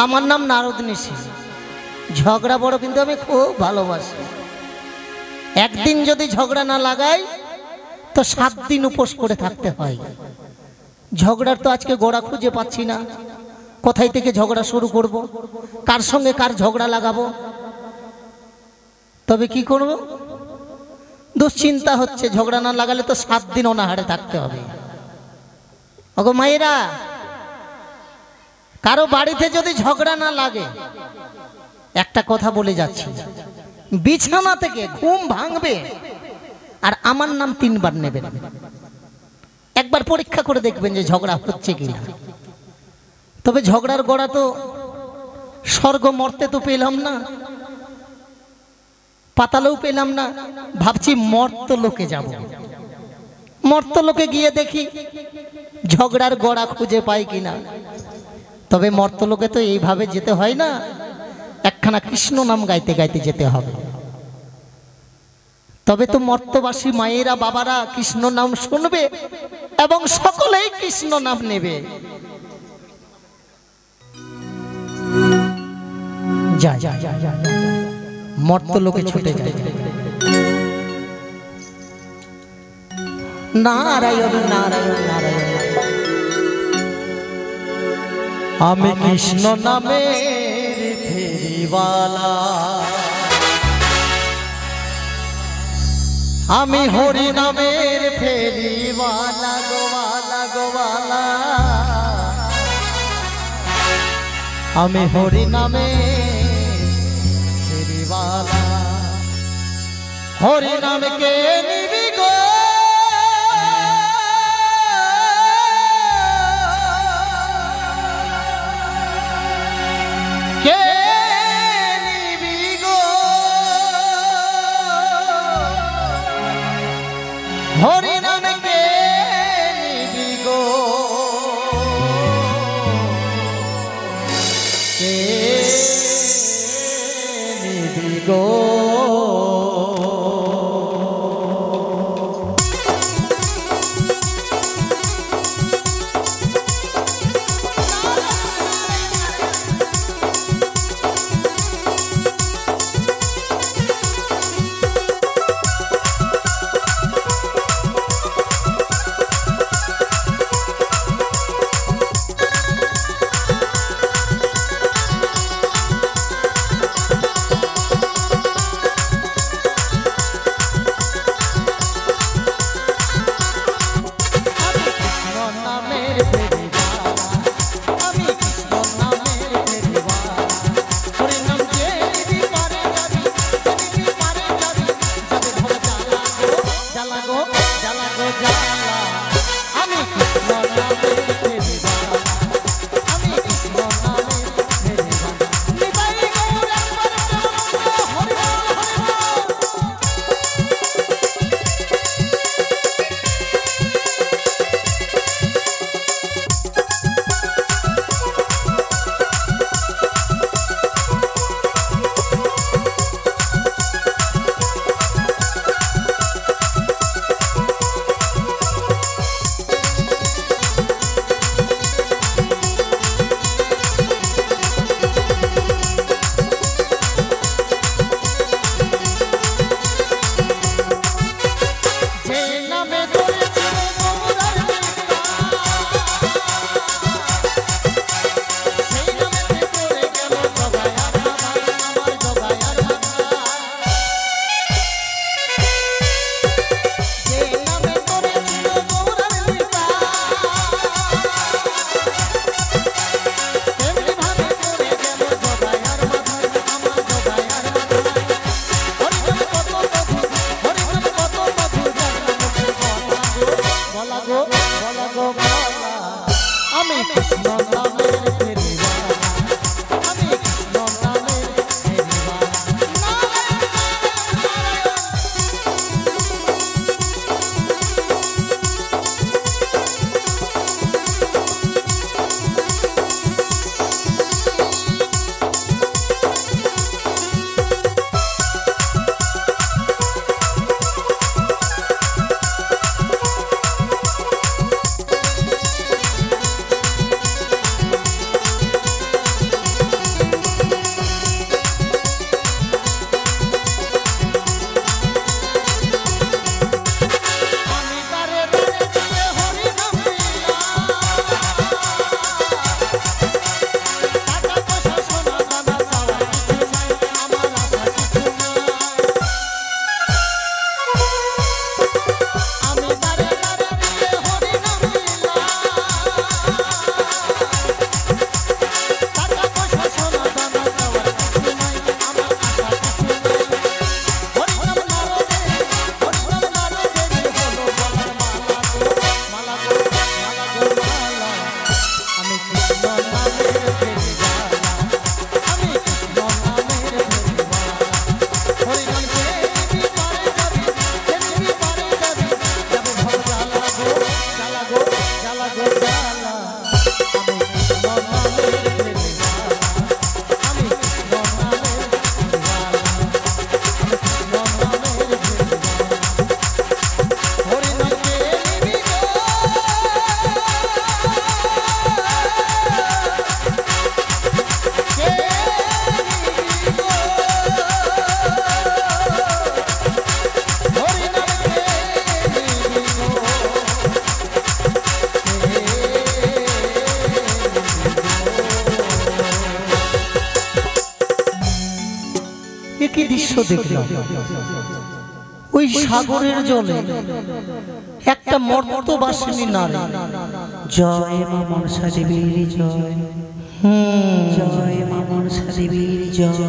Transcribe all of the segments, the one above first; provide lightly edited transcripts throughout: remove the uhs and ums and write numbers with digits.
আমার নাম নারদ নিশি। ঝগড়া বড়, কিন্তু আমি খুব ভালোবাসি। একদিন যদি ঝগড়া না লাগাই তো 7 দিন উপোস করে থাকতে হয়। ঝগড়ার তো আজকে গোড়া খুঁজে পাচ্ছি না, কোথায় থেকে ঝগড়া শুরু করব, কার সঙ্গে কার ঝগড়া লাগাবো। তবে কি করব, দুশ্চিন্তা হচ্ছে। ঝগড়া না লাগালে তো 7 দিন অনাহারে থাকতে হবে। ওগো মায়েরা, কারো বাড়িতে যদি ঝগড়া না লাগে, একটা কথা বলে যাচ্ছি, বিছানা থেকে ঘুম ভাঙবে আর আমার নাম 3 বার নেবেন। একবার পরীক্ষা করে দেখবেন যে ঝগড়া হচ্ছে কিনা। তবে ঝগড়ার গোড়া তো স্বর্গ মর্তে তো পেলাম না, পাতালেও পেলাম না, ভাবছি মর্ত লোকে যাব। মর্ত লোকে গিয়ে দেখি ঝগড়ার গোড়া খুঁজে পাই কিনা। তবে মর্ত লোকে তো এইভাবে যেতে হয় না, একখানা কৃষ্ণ নাম গাইতে গাইতে যেতে হবে। তবে তো মর্তবাসী মায়েরা বাবারা কৃষ্ণ নাম শুনবে এবং সকলেই কৃষ্ণ নাম নেবে। যা যা যা যা মর্ত লোকে ছুটে যায়। নারায়ণ নারায়ণ নারায়ণ। আমি কৃষ্ণ নামের ফেরিওয়ালা, আমি হরি নামের ফেরিওয়ালা, গোওয়ালা গোওয়ালা। আমি হরি নামের ফেরিওয়ালা। হরি নামকে নিবি গো, কে নিবি গো, হরি নামকে নিবি গো, কে নিবি গো। কি দৃশ্য দেখলাম, ওই সাগরের জলে একটা মর্তবাসিনী নারী, জয় মা মনসা দেবীর জয়, জয় মা মনসা দেবীর জয়,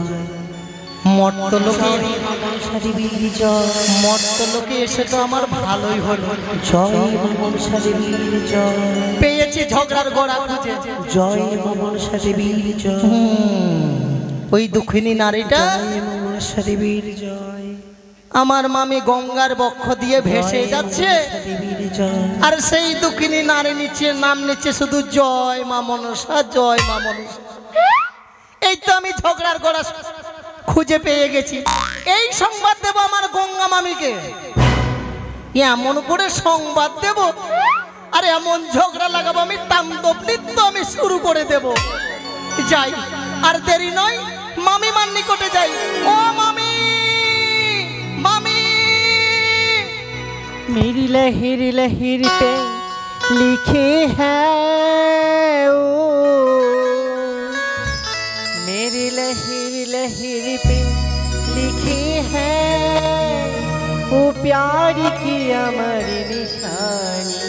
মর্তলোকে মা মনসা দেবীর জয়, মর্তলোকে এসে তো আমার ভালোই হলো। জয় মা মনসা দেবীর জয়, পেয়েছি ঝগড়ার গোড়া খুঁজে। জয় মা মনসা দেবীর জয়, ওই দুঃখিনী নারীটা, জয় মা মনসা দেবীর জয়, আমার মামি গঙ্গার বক্ষ দিয়ে ভেসে যাচ্ছে, দেবীর জয়, আর সেই দুঃখিনী নারী নিচে নাম নিচ্ছে শুধু জয় মা মনসা, জয় মা মনসা। এই তো আমি ঝগড়ার গোড়া খুঁজে পেয়ে গেছি। এই সংবাদ দেব আমার গঙ্গা মামিকে, এমন করে সংবাদ দেব, আর এমন ঝগড়া লাগাবো, আমি তাণ্ডব নৃত্য আমি শুরু করে দেব। যাই, আর দেরি নয়, মামি মার নিকটে যাই। ও মামি, मामी मेरी लहर लहर पे लिखे हैं ओ, मेरी लहर लहर पे लिखे हैं वो प्यार की अमर निशानी,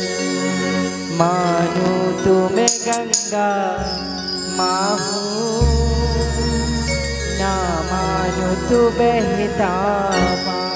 मानो तो मैं गंगा माँ हूँ, ना मानो तो बहता पानी।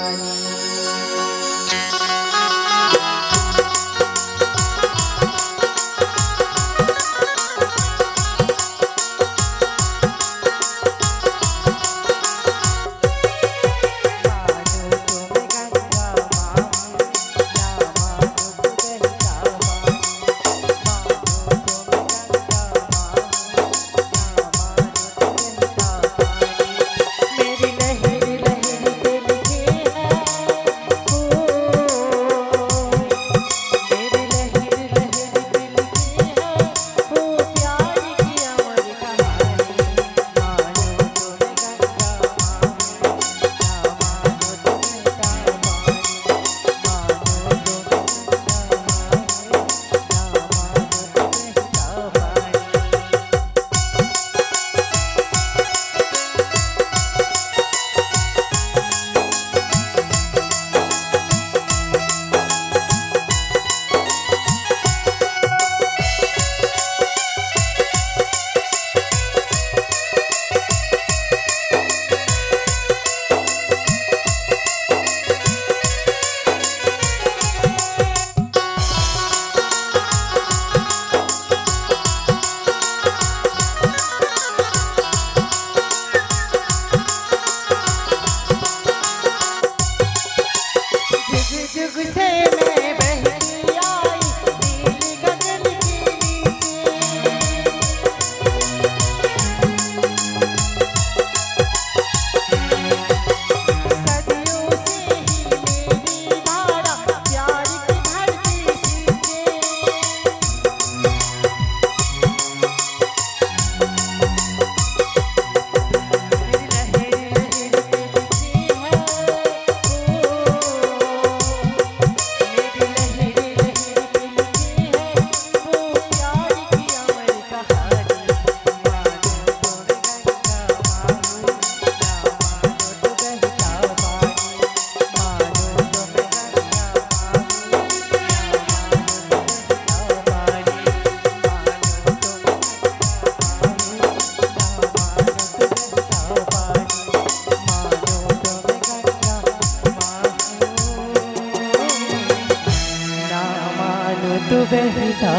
तो बहता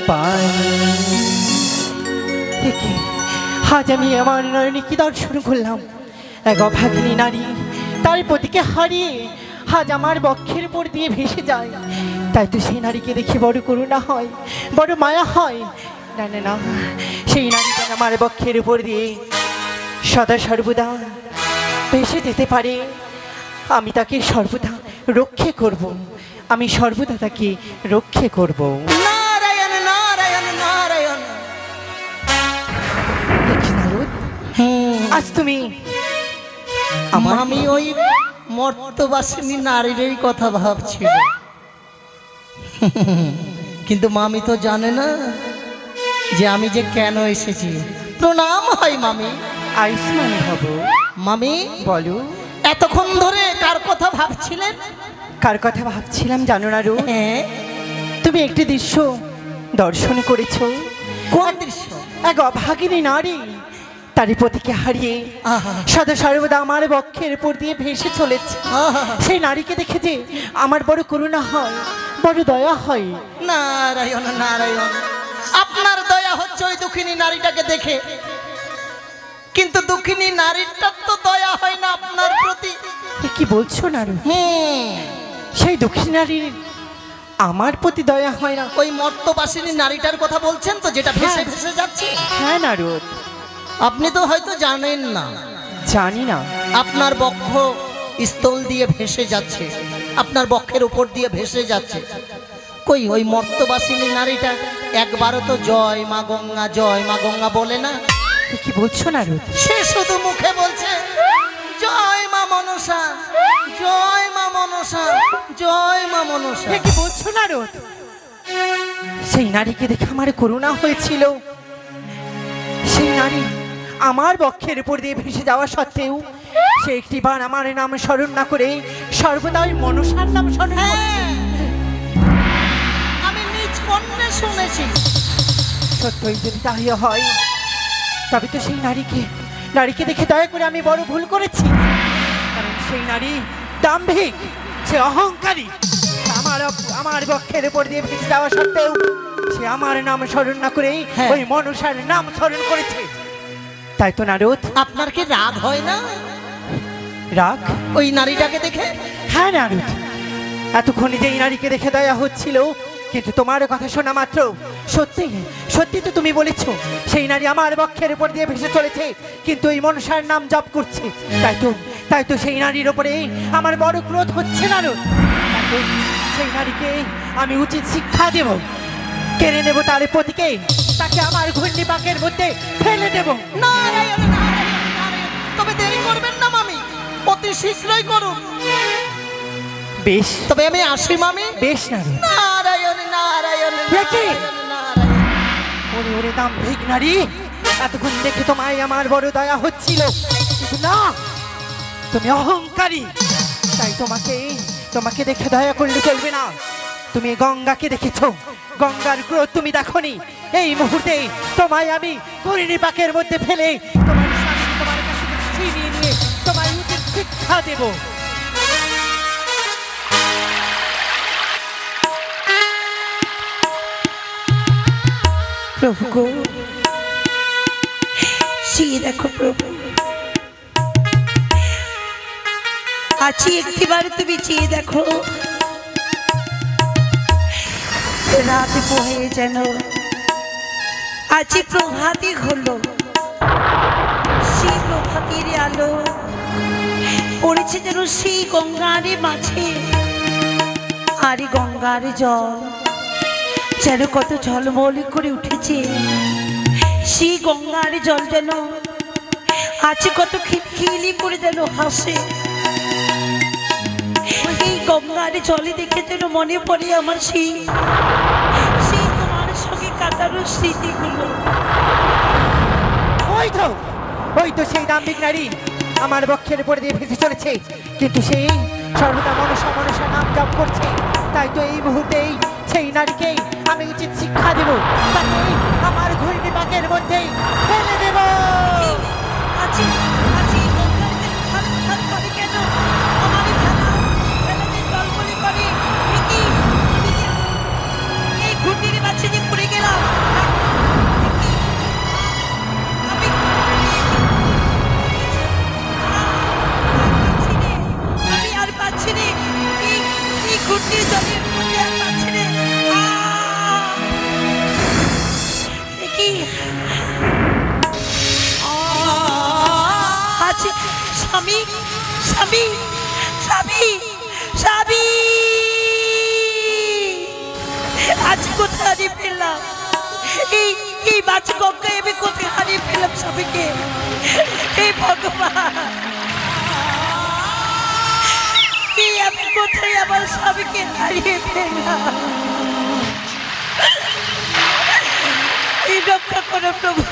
पानी। দেখি আজ আমি আমার নয়নে কি দর্শন করলাম, এক অভাগিনী নারী তার পতিকে হারিয়ে আজ আমার বক্ষের উপর দিয়ে ভেসে যায়। তাই তো সেই নারীকে দেখে বড় করুণা হয়, বড় মায়া হয়। না না না, সেই নারীটা আমার বক্ষের উপর দিয়ে সদা সর্বদা ভেসে যেতে পারে। আমি তাকে সর্বদা রক্ষে করব, আমি সর্বদা তাকে রক্ষে করব। নারায়ণ নারায়ণ নারায়ণ। আজ তুমি আমি ওই মর্তবাসিনী নারীরই কথা ভাবছি, কিন্তু মামি তো জানে না যে আমি যে কেন এসেছি। প্রণাম হয় মামি। আয়ুষ্মান হব। মামি বলো, এতক্ষণ ধরে কার কথা ভাবছিলেন? কার কথা ভাবছিলাম জানো না রু? হ্যাঁ, তুমি একটি দৃশ্য দর্শন করেছো। কোন দৃশ্য? এক অভাগিনী নারী তারই পতিকে হারিয়ে আহা, সদা সর্বদা আমার বক্ষের উপর দিয়ে ভেসে চলেছে। আহা, সেই নারীকে দেখে যে আমার বড় করুণা হয়, বড় দয়া হয়। নারায়ণ নারায়ণ, আপনার দয়া হচ্ছে ওই দুঃখিনী নারীটাকে দেখে, কিন্তু দুঃখিনী নারীটার তো দয়া হয় না আপনার প্রতি। এ কি বলছো নারু? সেই দক্ষিণ নারীর আমার প্রতি দয়া হয় না? ওই মর্তবাসিনী নারীটার কথা বলছেন তো, যেটা ভেসে ভেসে যাচ্ছে? হ্যাঁ নারু, আপনি তো হয়তো জানেন না, জানি না। আপনার বক্ষ স্থল দিয়ে ভেসে যাচ্ছে, আপনার বক্ষের উপর দিয়ে ভেসে যাচ্ছে। কই ওই মর্তবাসিনী নারীটা একবারও তো জয় মা গঙ্গা, জয় মা গঙ্গা বলে না? এ কি বলছো নারু? সে শুধু মুখে বলছে জয় মা মনসা, জয় মা মনসা, জয় মা মনসা। এ কি বলছো নারু? সেই নারীকে দেখে আমার করুণা হয়েছিল। সেই নারী আমার বক্ষের উপর দিয়ে ভেসে যাওয়া সত্ত্বেও সে একটিবার আমার নাম স্মরণ না করে সর্বদা ওই মনসার নাম স্মরণ করছে। আমি নিজ কর্ণে শুনেছি। সত্যই যদি তাই হয়, তবে তো সেই নারীকে দেখে দয়া করে আমি বড় ভুল করেছি। কারণ সেই নারী দাম্ভিক, সে অহংকারী। আমার বক্ষের উপর দিয়ে ভেসে যাওয়া সত্ত্বেও সে আমার নাম স্মরণ না করে ওই মনসার নাম স্মরণ করেছে। তাই তো নারদ, আপনার কি রাগ হয় না রাগ ওই নারীটাকে দেখে? হ্যাঁ নারদ, এতক্ষণ যে এই নারীকে দেখে দয়া হচ্ছিল, কিন্তু তোমার কথা শোনা মাত্র সত্যি সত্যি তো তুমি বলেছো সেই নারী আমার বক্ষের উপর দিয়ে ভেসে চলেছে, কিন্তু এই মনসার নাম জপ করছে। তাই তো সেই নারীর উপরে আমার বড় ক্রোধ হচ্ছে নারদ। সেই নারীকে আমি উচিত শিক্ষা দেব, কেড়ে নেব তার পতিকে, তাকে আমার ঘূর্ণি পাকের মধ্যে ফেলে দেব। নারায়ণ নারায়ণ নারায়ণ, তবে দেরি করবেন না মামি, অতি শীঘ্রই করুন। বেশ, তবে আমি আসি মামি। বেশ নারী। নারায়ণ নারায়ণ নারায়ণ নারায়ণ। ওরে ওরে দাম্ভিক নারী, এতক্ষণ দেখে তোমায় আমার বড় দয়া হচ্ছিল, কিন্তু না, তুমি অহংকারী। তাই তোমাকে দেখে দয়া করলে চলবে না। তুমি গঙ্গাকে দেখেছো, গঙ্গার ক্রোধ তুমি দেখোনি। এই মুহূর্তে তোমায় আমি ঘূর্ণি পাকের মধ্যে ফেলে তোমার স্বামী তোমার কাছে ছিনিয়ে নিয়ে তোমায় উচিত শিক্ষা দেব। প্রভু গো, সেই দেখো প্রভু, আছি একটিবার তুমি চেয়ে দেখো, রাত বহে যেন আজি প্রভাতী হলো, সেই প্রভাতের আলো পড়েছে যেন সেই গঙ্গার মাঝে, আর গঙ্গার জল যেন কত ঝলমল করে উঠেছে। সেই গঙ্গার জল যেন আছে কত খিলখিলি করে যেন হাসে। এই গঙ্গার জলে দেখে যেন মনে পড়ে আমার সেই তোমার সঙ্গে কাটানোর স্মৃতিগুলো। ওই তো সেই দাম্ভিক নারী আমার বক্ষের উপরে দিয়ে ভেসে চলেছে, কিন্তু সেই সর্বদা মনসা মনসা নাম জপ করছে। তাই তো এই মুহূর্তেই সেই নারীকে আমি উচিত শিক্ষা দেব, তাকে আমার ঘূর্ণি পাকের মধ্যেই ফেলে দেব। স্বামী স্বামী স্বামী স্বামী, আজ কোথায় হারিয়ে ফেললাম? এই মাছ গঙ্গায় আমি কোথায় হারিয়ে ফেললাম স্বামীকে? এই ভগবান, আমি কোথায় আমার স্বামীকে হারিয়ে ফেললাম? রক্ষা করো প্রভু,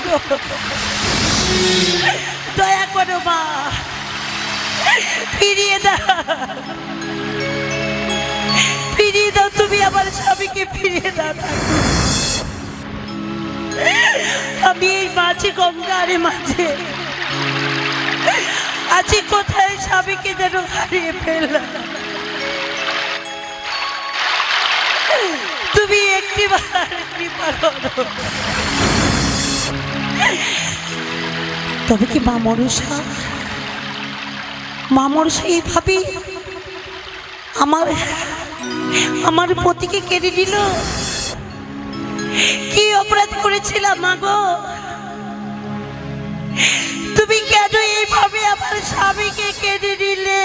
দয়া করো মা। ফিরিয়ে দাও, ফিরিয়ে দাও, তুমি আমার স্বামীকে ফিরিয়ে দাও। আমি এই মাঝে গঙ্গারে মাঝে আছি, কোথায় স্বামীকে যেন হারিয়ে ফেললাম। তুমি একটিবার কৃপা করো। তবে কি মা মনসা এইভাবেই আমার পতিকে কেড়ে নিল? কি অপরাধ করেছিলাম মা গো? তুমি কেন এইভাবে আমার স্বামীকে কেড়ে নিলে?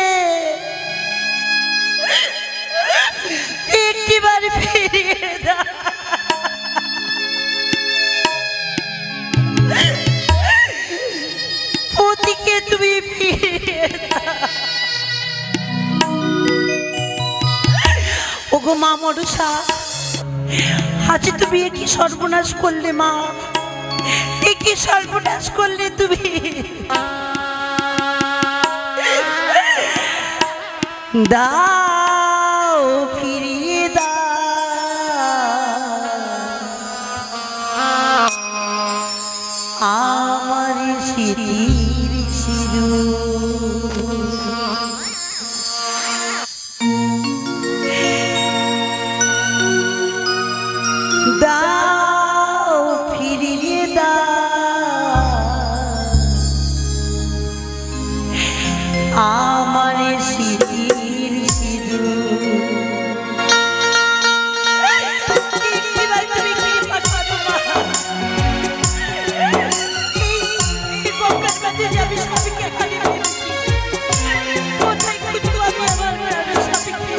একটিবার ফিরিয়ে দাও, পতিকে তুমি ফিরিয়ে দাও। ওগো মা মনসা, আজ তুমি কি সর্বনাশ করলে মা? কি সর্বনাশ করলে তুমি? দাও, ফিরিয়ে দাও আমার স্মৃতির সিঁদুর। দাও, ফিরিয়ে দাও আমার স্মৃতির সিঁদুর। তুমি কৃপা করো মা। এই গঙ্গার মাঝে যে আমি স্বামীকে হারিয়ে ফেলেছি, কোথায় খুঁজবো আমি আমার স্বামীকে?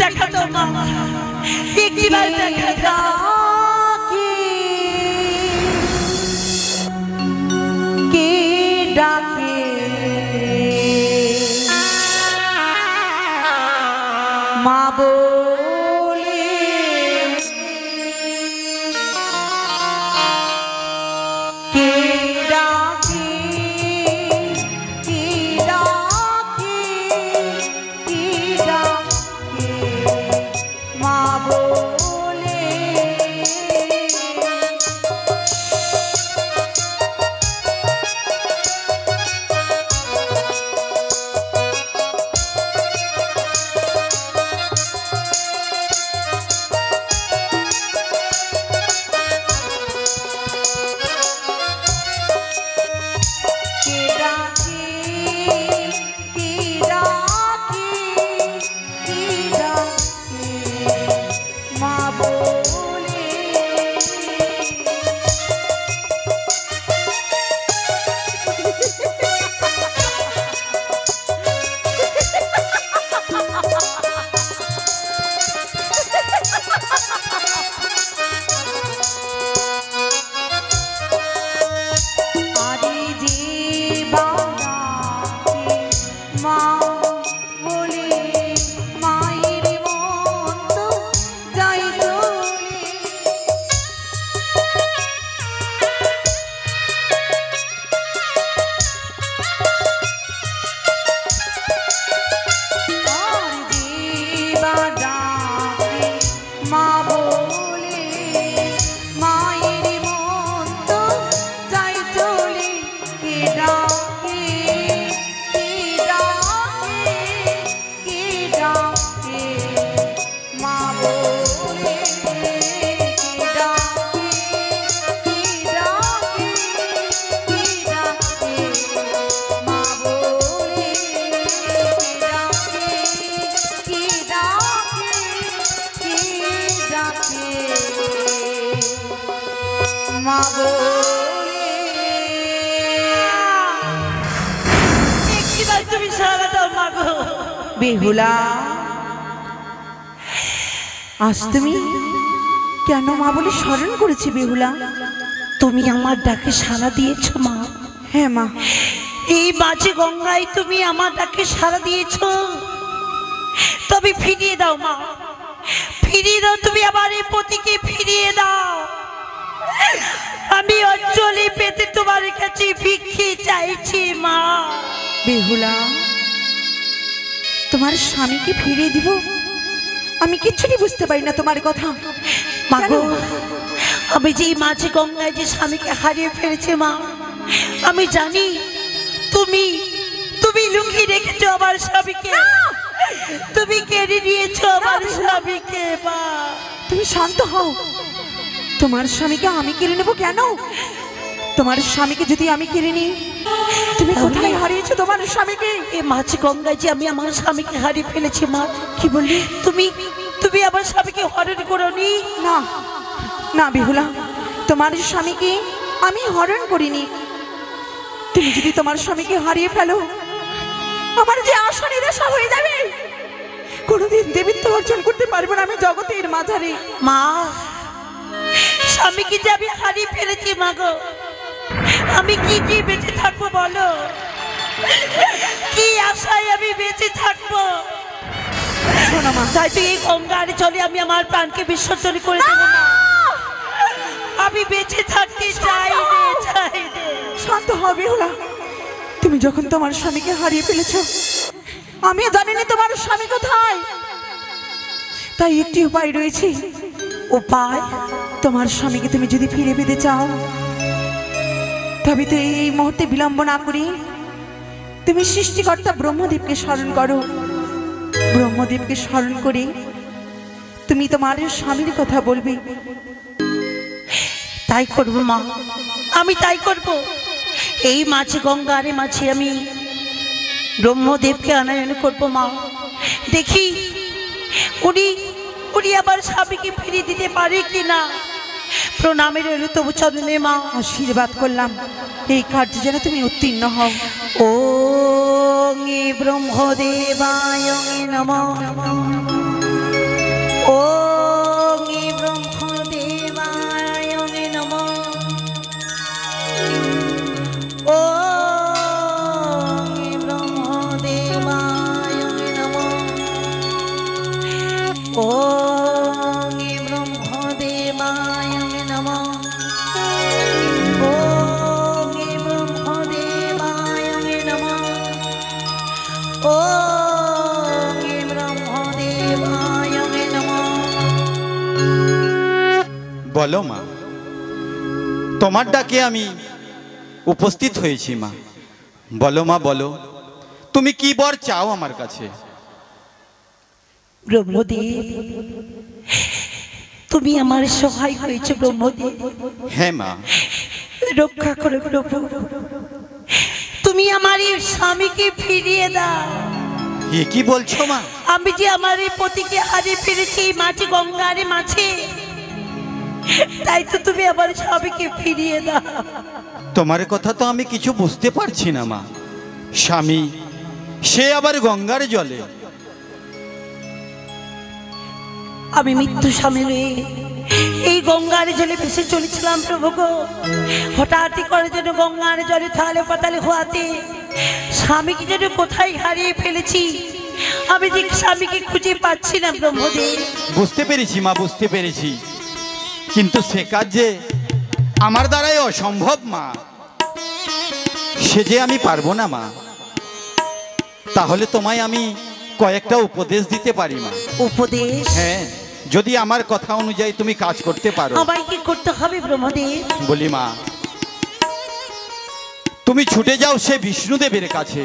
দেখা দাও মা, একটিবার দেখা দাও। কে ডাকে মা বলে, কে ডাকে, কে ডাকে, কে ডাকে মা বলে। তুমি সারা দাও মা গো। বেহুলা, আজ তুমি কেন মা বলে স্মরণ করেছি বেহুলা? তুমি আমার ডাকে সাড়া দিয়েছো মা। হ্যাঁ মা, এই মাঝে গঙ্গায় তুমি আমার ডাকে সাড়া দিয়েছো, তবে ফিরিয়ে দাও মা, ফিরিয়ে দাও। তুমি আমার এই পতিকে ফিরিয়ে দাও। আমি অঞ্জলি পেতে তোমার কাছে ভিক্ষে চাইছি মা। বেহুলা, তোমার স্বামীকে ফিরিয়ে দিব? আমি কিচ্ছুটি বুঝতে পারি না তোমার কথা। মা গো, আমি যে মাঝে গঙ্গায় যে স্বামীকে হারিয়ে ফেলেছে মা, আমি জানি তুমি তুমি লুকিয়ে রেখেছো আমার স্বামীকে, তুমি কেড়ে নিয়েছো আমার স্বামীকে মা। তুমি শান্ত হও। তোমার স্বামীকে আমি কেড়ে নেবো কেন? তোমার স্বামীকে যদি আমি কেড়ে নিই, তুমি কোথায় হারিয়েছো তোমার স্বামীকে? এই মাঝে গঙ্গায় যে আমি আমার স্বামীকে হারিয়ে ফেলেছি মা। কি বললি তুমি? তুমি আমার স্বামীকে হরণ করোনি? না না বেহুলা, তোমার স্বামীকে আমি হরণ করিনি। তুমি যদি তোমার স্বামীকে হারিয়ে ফেলো, আমার যে আশা নিরাশা হয়ে যাবে। কোনোদিন দেবীত্ব অর্জন করতে পারবো না আমি জগতের মাঝারে। মা, স্বামীকে যে আমি হারিয়ে ফেলেছি মা গো, আমি কি কি বেঁচে থাকবো বলো? কি আশায় আমি বেঁচে থাকবো? শোনো মা, তাই তো এই গঙ্গার চলে আমি আমার প্রাণকে বিসর্জন করে দেব না। আমি বেঁচে থাকতে চাই রে, চাই রে। শান্ত হও বেহুলা। তুমি যখন তোমার স্বামীকে হারিয়ে ফেলেছো, আমি জানিনি তোমার স্বামী কোথায়। তাই একটি উপায় রয়েছে। উপায়? তোমার স্বামীকে তুমি যদি ফিরে পেতে চাও, তবে তো এই মুহূর্তে বিলম্ব না করি তুমি সৃষ্টিকর্তা ব্রহ্মদেবকে স্মরণ করো। ব্রহ্মদেবকে স্মরণ করে তুমি তোমার স্বামীর কথা বলবে। তাই করবো মা, আমি তাই করব। এই মাঝে গঙ্গারে মাঝে আমি ব্রহ্মদেবকে আনায়ন করবো মা। দেখি উনি উনি আবার স্বামীকে ফিরিয়ে দিতে পারে কিনা। প্রণামে রইল তবু চরণে মা। আশীর্বাদ করলাম এই কার্যে যেন তুমি উত্তীর্ণ হও। ওং ব্রহ্মদেবায় নমঃ। ওং ব্রহ্মদেবায় নমঃ ওং ব্রহ্মদেবায় নমঃ ওং ব্রহ্মদেবায় নমঃ। বলো মা, তোমার ডাকে আমি উপস্থিত হয়েছি মা। বলো মা, বলো তুমি কি বর চাও আমার কাছে? ব্রহ্মদেব, তুমি আমার সহায় হয়েছে ব্রহ্মদেব। হ্যাঁ মা। রক্ষা করো প্রভু, তুমি আমার এই স্বামীকে ফিরিয়ে দাও। এ কি বলছো মা? আমি যে আমার এই পতিকে হারিয়ে ফেলেছি মাঝে গঙ্গারে মাঝে, তাই তো তুমি আমার স্বামীকে ফিরিয়ে দাও। তোমার কথা তো আমি কিছু বুঝতে পারছি না মা। স্বামী সে আবার গঙ্গার জলে? আমি মৃত্যু স্বামী হয়ে এই গঙ্গার জলে ভেসে চলেছিলাম প্রভু গো। হঠাৎই করে যেন গঙ্গার জলে থালে পাতালে হওয়াতে স্বামীকে যেন কোথায় হারিয়ে ফেলেছি। আমি যে স্বামীকে খুঁজে পাচ্ছি না ব্রহ্মদেব। বুঝতে পেরেছি মা, বুঝতে পেরেছি, কিন্তু সে কাজ যে আমার দ্বারাই অসম্ভব মা। সে যে আমি পারবো না মা। তাহলে তোমায় আমি কয়েকটা উপদেশ দিতে পারি মা। উপদেশ? হ্যাঁ, যদি আমার কথা অনুযায়ী তুমি কাজ করতে পারো। আমায় কি করতে হবে ব্রহ্মদেব? বলি মা, তুমি ছুটে যাও সে বিষ্ণুদেবের কাছে।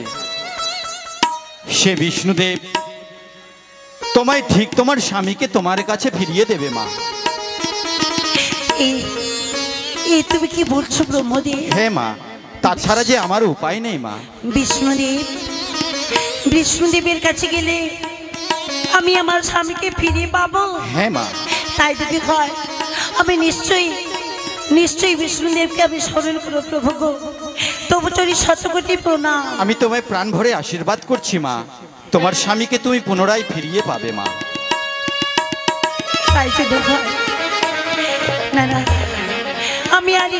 সে বিষ্ণুদেব তোমায় ঠিক তোমার স্বামীকে তোমার কাছে ফিরিয়ে দেবে মা। এই তুমি কি বলছো ব্রহ্মদেব? হ্যাঁ মা, তাছাড়া যে আমার উপায় নেই মা। বিষ্ণুদেব, বিষ্ণুদেবের কাছে গেলে আমি আমার স্বামীকে ফিরিয়ে পাবো? হ্যাঁ মা। তাই যদি হয় আমি নিশ্চয়ই বিষ্ণুদেবকে আমি স্মরণ করব প্রভু গো। তবু চরি শতকোটি প্রণাম। আমি তোমায় প্রাণ ভরে আশীর্বাদ করছি মা, তোমার স্বামীকে তুমি পুনরায় ফিরিয়ে পাবে মা। তাই যদি হয়, না না, আমি আর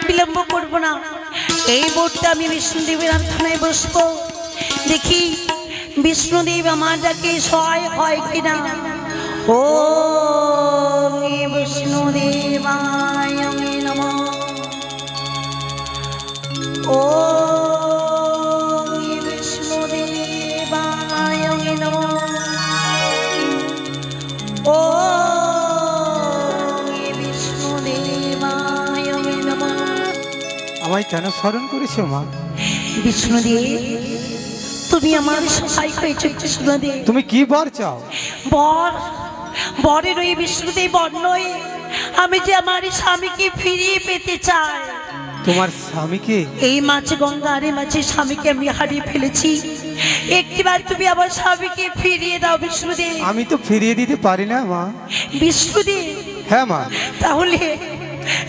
বিলম্ব করব না। এই বোর্ডটা আমি বিষ্ণুদেবের আরাধনায় বসবো। দেখি বিষ্ণুদেব আমার ডাকে সহায় হয় কিনা। ও বিষ্ণুদেবায় নমঃ। ও বিষ্ণুদেবায় নমঃ। ও বিষ্ণুদেবায় নমঃ। আমায় কেন স্মরণ করেছো মা? বিষ্ণুদেব, তুমি আমার সহায় হয়েছে বিষ্ণুদেব। তুমি কি বর চাও? বরের ওই বিষ্ণুদেব বর নয়, আমি যে আমার স্বামীকে ফিরিয়ে পেতে চাই। তোমার স্বামীকে? এই মাঝে গঙ্গারে মাঝে স্বামীকে আমি হারিয়ে ফেলেছি। একটিবার তুমি আমার স্বামীকে ফিরিয়ে দাও বিষ্ণুদেব। আমি তো ফিরিয়ে দিতে পারি না মা। বিষ্ণুদেব, হ্যাঁ মা।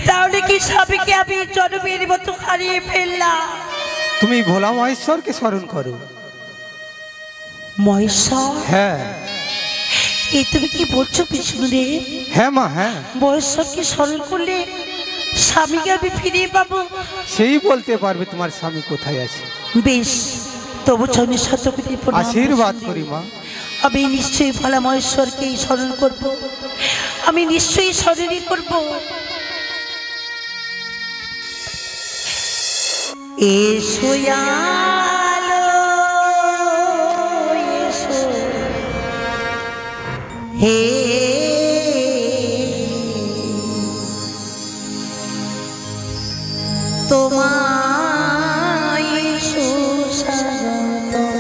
তাহলে কি স্বামীকে আমি জন্মের মতো হারিয়ে ফেললাম? তুমি ভোলা মহেশ্বরকে স্মরণ করো। মহেশ্বর? হ্যাঁ। এই তুমি কি বলছো বিষ্ণুদেব? হ্যাঁ মা, হ্যাঁ। মহেশ্বরকে স্মরণ করলে স্বামীকে আমি ফিরিয়ে পাবো? সেই বলতে পারবে তোমার স্বামী কোথায় আছে। বেশ, তবু চরণে শতকোটি প্রণাম। আশীর্বাদ করি মা। আমি নিশ্চয়ই ভোলা মহেশ্বরকেই স্মরণ করব। আমি নিশ্চয়ই স্মরণই করব। এসো আলো, এসো হে তোমায় সুস্বাগতম।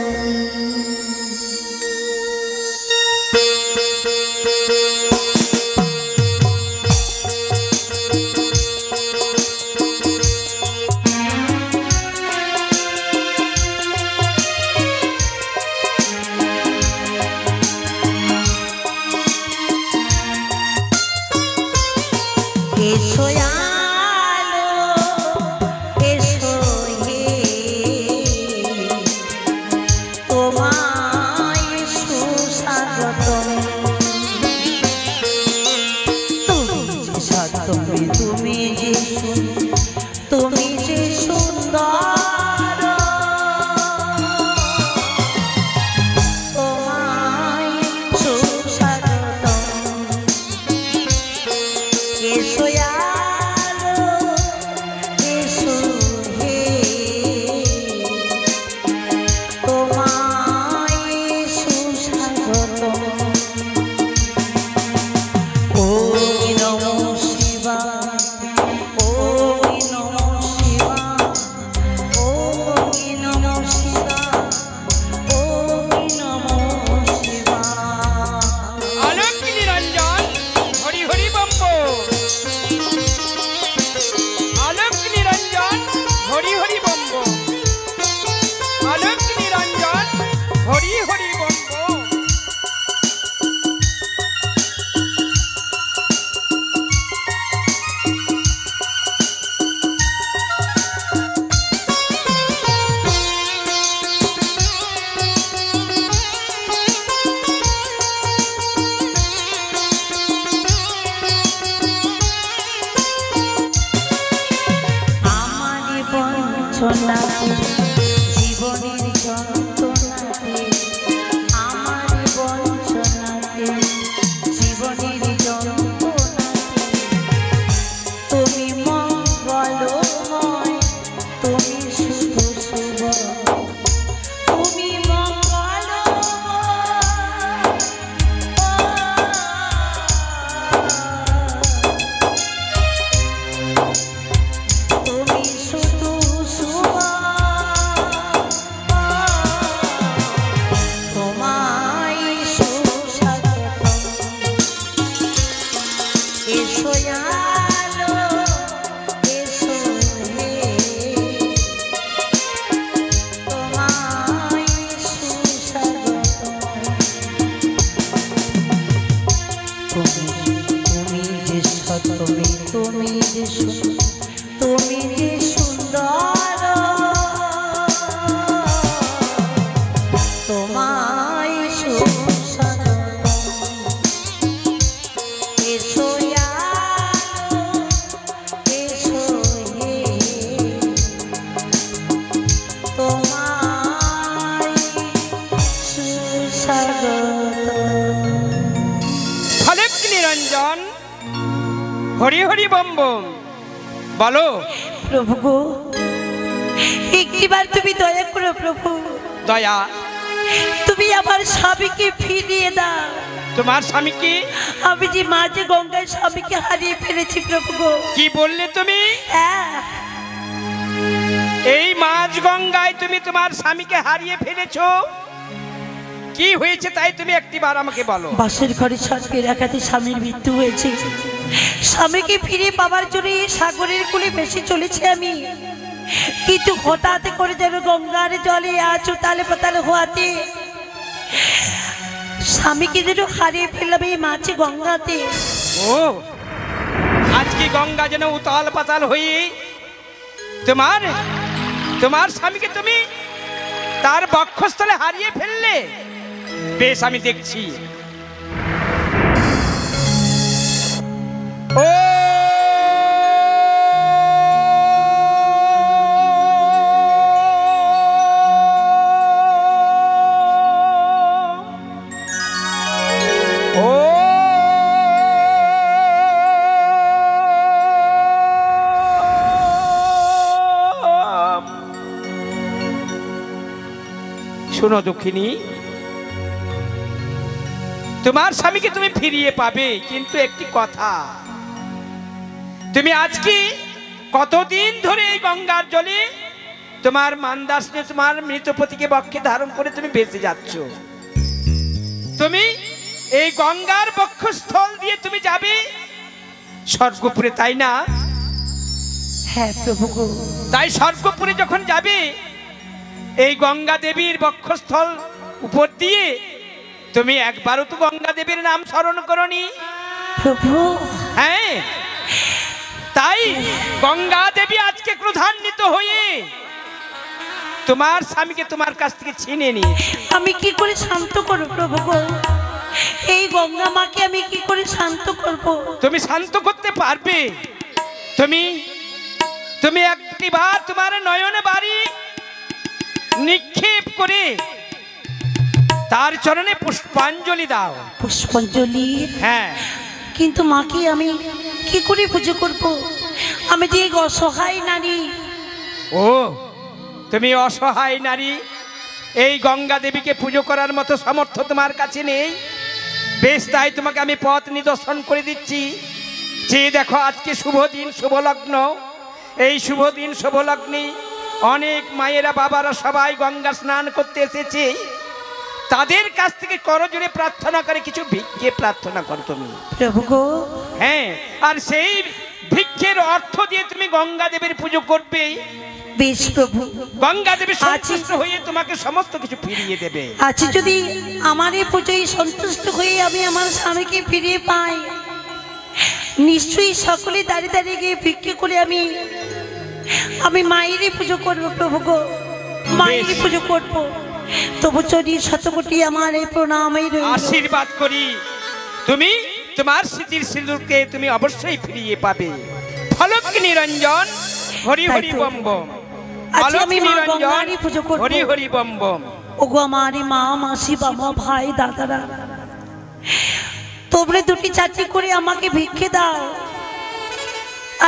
তুমি তুমি যে তুমি যে সুন্দর তোমায় নিরঞ্জন হরি হরি বম বম বলো। প্রভু গো, একটিবার তুমি দয়া করো প্রভু। দয়া? তুমি আমার স্বামীকে ফিরিয়ে দাও। তোমার স্বামী কি? আমি যে মাঝে গঙ্গায় স্বামীকে হারিয়ে ফেলেছি প্রভু গো। কি বললে তুমি? হ্যাঁ, এই মাঝ গঙ্গায় তুমি তোমার স্বামীকে হারিয়ে ফেলেছো? কি হয়েছে তাই তুমি একটিবার আমাকে বলো। বাসের ঘরে সর্পের আঘাতে স্বামীর মৃত্যু হয়েছে। স্বামীকে ফিরে পাবার জন্য এই সাগরের কূলে ভেসে চলেছে আমি, কিন্তু হঠাৎ করে যেন গঙ্গার জলে আছো তালে পাতালে হওয়াতে স্বামীকে যেন হারিয়ে ফেললাম এই মাঝে গঙ্গাতে। ও, আজকে গঙ্গা যেন উতাল পাতাল হয়ে তোমার তোমার স্বামীকে তুমি তার বক্ষস্থলে হারিয়ে ফেললে। বেশ, আমি দেখছি। ও শোনো দক্ষিণী, তোমার স্বামীকে তুমি ফিরিয়ে পাবে, কিন্তু একটি কথা, তুমি আজকে কতদিন ধরে এই গঙ্গার জলে তোমার মান্দাস নিয়ে তোমার মৃতপতিকে বক্ষে ধারণ করে তুমি বেঁচে যাচ্ছ। তুমি এই গঙ্গার বক্ষস্থল দিয়ে তুমি যাবে স্বর্গপুরে, তাই না? হ্যাঁ প্রভু গো। তাই স্বর্গপুরে যখন যাবে এই গঙ্গা দেবীর বক্ষস্থল উপর দিয়ে তুমি একবারও তো গঙ্গা দেবীর নাম স্মরণ করনি প্রভু। হ্যাঁ, তাই গঙ্গা দেবী আজকে ক্রোধান্বিত হয়ে তোমার স্বামীকে তোমার কাছ থেকে ছিনে নিয়ে। আমি কি করে শান্ত করব প্রভু গো? এই গঙ্গা মাকে আমি কি করে শান্ত করব? তুমি শান্ত করতে পারবে? তুমি তুমি একটিবার তোমার নয়নে বাড়ি নিক্ষেপ করে তার চরণে পুষ্পাঞ্জলি দাও। পুষ্পাঞ্জলি? হ্যাঁ। কিন্তু মাকে আমি কি করে পুজো করব? আমি যে এক অসহায় নারী। ও, তুমি অসহায় নারী, এই গঙ্গা দেবীকে পুজো করার মতো সামর্থ্য তোমার কাছে নেই? বেশ, তাই তোমাকে আমি পথ নিদর্শন করে দিচ্ছি। যে দেখো, আজকে শুভ দিন, শুভ লগ্ন। এই শুভ দিন, শুভ লগ্নে অনেক মায়েরা বাবারা সবাই গঙ্গা স্নান করতে এসেছে। তাদের কাছ থেকে করজোড়ে প্রার্থনা করে কিছু ভিক্ষে প্রার্থনা করো তুমি। প্রভু গো। হ্যাঁ, আর সেই ভিক্ষের অর্থ দিয়ে তুমি গঙ্গা দেবীর পুজো করবে। বেশ প্রভু। গঙ্গা দেবী সন্তুষ্ট হয়ে তোমাকে সমস্ত কিছু ফিরিয়ে দেবে। আচ্ছা, যদি আমার এই পুজোয় সন্তুষ্ট হয়ে আমি আমার স্বামীকে ফিরিয়ে পাই, নিশ্চয়ই সকলে দাঁড়িয়ে দাঁড়িয়ে গিয়ে ভিক্ষে করে আমি মায়েরই পুজো করবো প্রভু গো, মায়েরই পুজো করবো। তবু চলি শতকোটি আমার এই প্রণামেই রইল। আশীর্বাদ করি তুমি তোমার স্মৃতির সিঁদুরকে তুমি অবশ্যই ফিরিয়ে পাবে। ফলক নিরঞ্জন হরি হরি বম বম। আচ্ছা, আমি মা গঙ্গারই পুজো করবো। হরি হরি বম বম। ওগো আমারই মা, মাসি, বাবা, ভাই, দাদারা, তোমরা দুটি চারটি করে আমাকে ভিক্ষে দাও।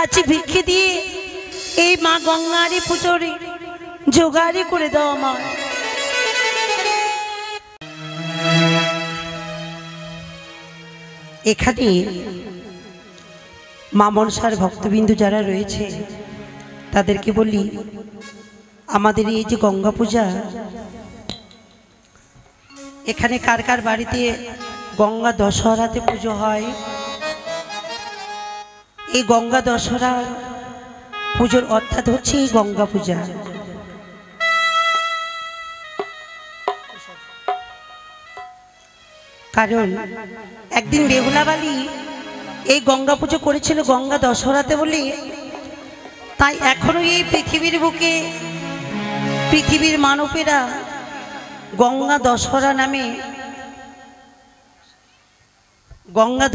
আচ্ছা, ভিক্ষে দিয়ে এই মা গঙ্গারই পুজোর জোগাড়ি করে দাও আমার। এখানে মা মনসার ভক্তবিন্দু যারা রয়েছে তাদেরকে বলি, আমাদের এই যে গঙ্গা পূজা, এখানে কার কার বাড়িতে গঙ্গা দশহরাতে পুজো হয়? এই গঙ্গা দশহরা পুজোর অর্থাৎ হচ্ছে এই গঙ্গা পূজা। কারণ একদিন বেহুলা বালি এই গঙ্গা পুজো করেছিল গঙ্গা দশহরাতে বলি, তাই এখনো এই পৃথিবীর বুকে পৃথিবীর মানবেরা গঙ্গা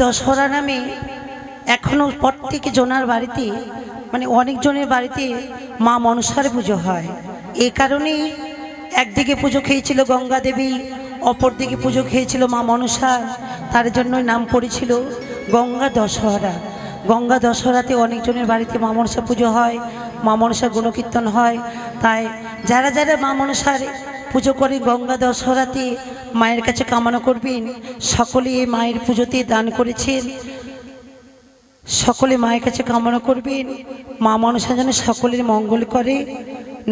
দশহরা নামে এখনো প্রত্যেক জনার বাড়িতে মানে অনেকজনের বাড়িতে মা মনসার পুজো হয়। এই কারণেই একদিকে পুজো খেয়েছিল গঙ্গা দেবী, অপর দিকে পুজো খেয়েছিল মা মনসা, তার জন্যই নাম পড়েছিল গঙ্গা দশহরা। গঙ্গা দশহরাতে অনেকজনের বাড়িতে মা মনসা পুজো হয়, মা মনসার গুণকীর্তন হয়। তাই যারা যারা মা মনসার পুজো করে গঙ্গা দশহরাতে মায়ের কাছে কামনা করবেন, সকলে এই মায়ের পুজোতে দান করেছেন, সকলে মায়ের কাছে কামনা করবেন মা মনসা যেন সকলের মঙ্গল করে,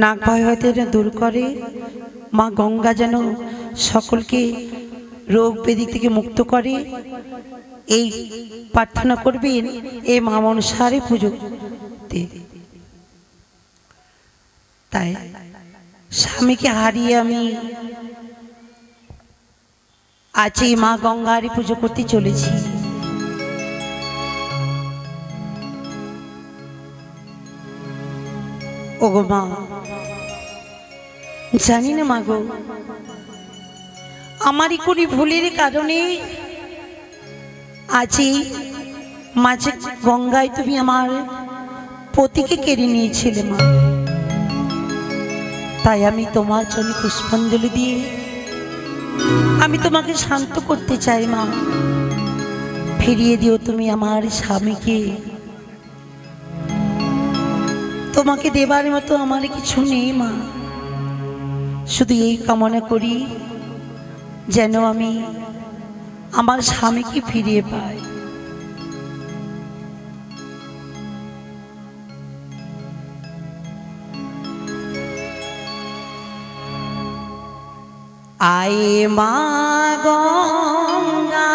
নাগ ভয় হইতে যেন দূর করে, মা গঙ্গা যেন সকলকে রোগ ব্যাধি থেকে মুক্ত করে, এই প্রার্থনা করবেন এই মা মনসারে পুজোতে। তাই স্বামীকে হারিয়ে আমি আজ এই মা গঙ্গারই পুজো করতে চলেছি। ওগো মা, জানি না মা গো, আমারই কোনো ভুলের কারণে আজ এই মাঝে গঙ্গায় তুমি আমার পতিকে কেড়ে নিয়েছিলে মা। তাই আমি তোমার জন্য পুষ্পাঞ্জলি দিয়ে আমি তোমাকে শান্ত করতে চাই মা। ফিরিয়ে দিও তুমি আমার স্বামীকে। তোমাকে দেবার মতো আমার কিছু নেই মা, শুধু এই কামনা করি যেন আমি আমার স্বামীকে ফিরিয়ে পাই। আয়ে মা গঙ্গা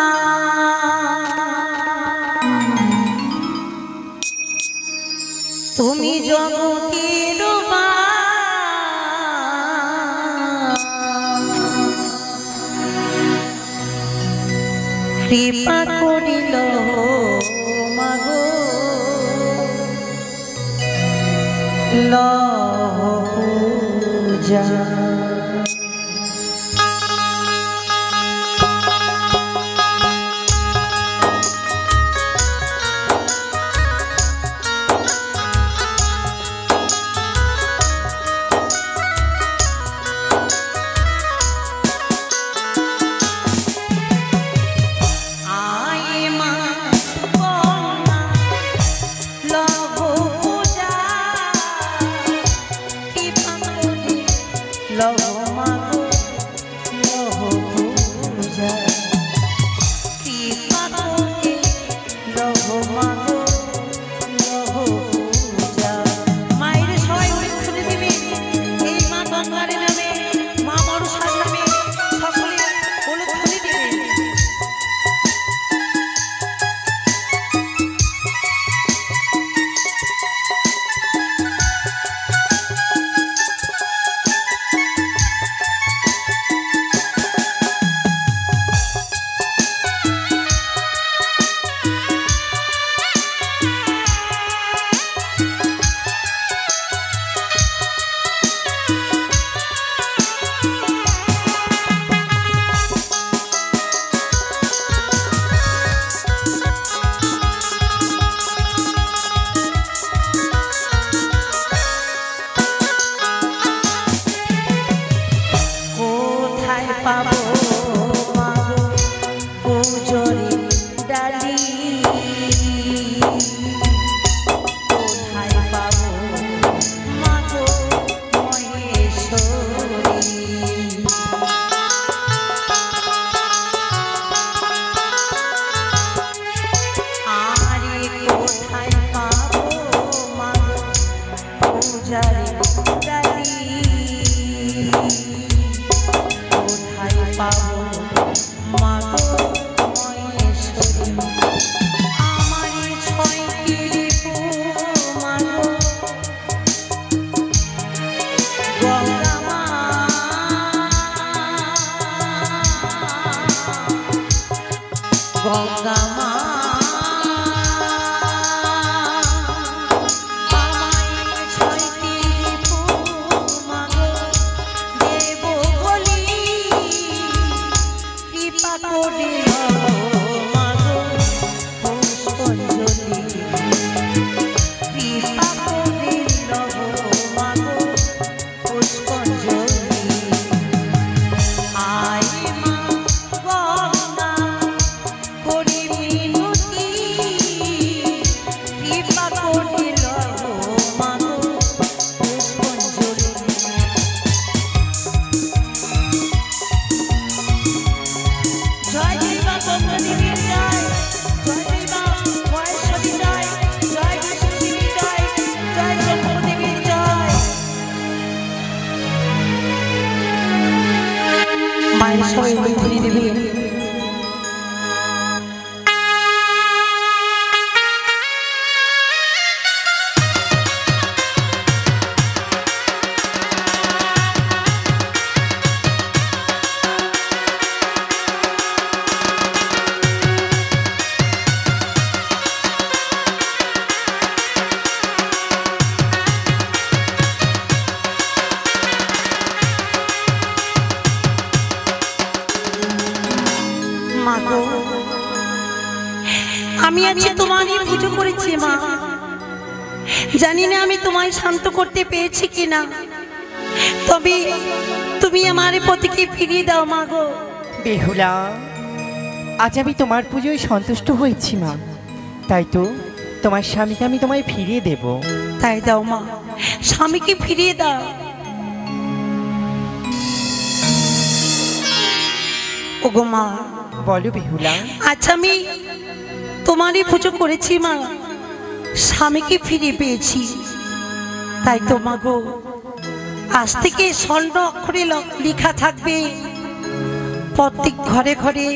তুমি জগতের মা, কৃপা করিল মাগো লহ পূজা। গঙ্গা মা গো, আমি আজকে তোমারই পুজো করেছি মা। জানি না আমি তোমায় শান্ত করতে পেরেছি কিনা, তবে তুমি আমার পতিকে ফিরিয়ে দাও মা গো। বেহুলা, আজ আমি তোমার পুজোয় সন্তুষ্ট হয়েছি মা, তাই তো তোমার স্বামীকে আমি তোমায় ফিরিয়ে দেব। তাই দাও মা, স্বামীকে ফিরিয়ে দাও। ওগো মা, বলো বেহুলা। আচ্ছা আমি তোমারই পুজো করেছি মা, স্বামীকে ফিরে পেয়েছি, তাই তো মা গো আজ থেকে স্বর্ণ অক্ষরে লেখা থাকবে, প্রত্যেক ঘরে ঘরে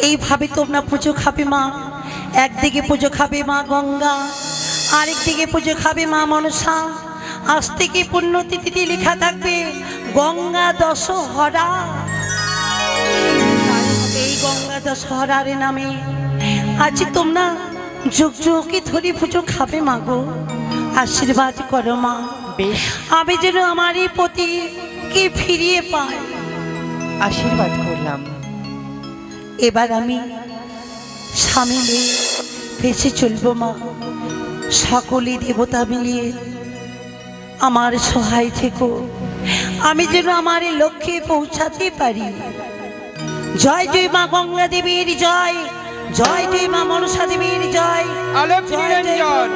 এইভাবে তোমরা পুজো খাবে মা। একদিকে পুজো খাবে মা গঙ্গা, আরেক দিকে পুজো খাবে মা মনসা। আজ থেকে পুণ্যতিথিতে লেখা থাকবে গঙ্গা দশহরা। এই গঙ্গা দশহরার নামে আজ তোমরা যুগ যুগে ধরে পুজো খাবে মা গো। আশীর্বাদ করো মা, বেশ, আমি যেন আমার এই পতিকে ফিরিয়ে পাই। আশীর্বাদ করলাম। এবার আমি স্বামী ভেসে চলবো মা। সকলে দেবতা মিলিয়ে আমার সহায় থেকো, আমি যেন আমার এই লক্ষ্যে পৌঁছাতে পারি। জয় জয় মা গঙ্গা দেবীর জয়, জয় জয় মা মনসা দেবীর জয়। আলোক নিরঞ্জন,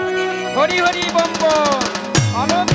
হরি হরি বম বম, আলোক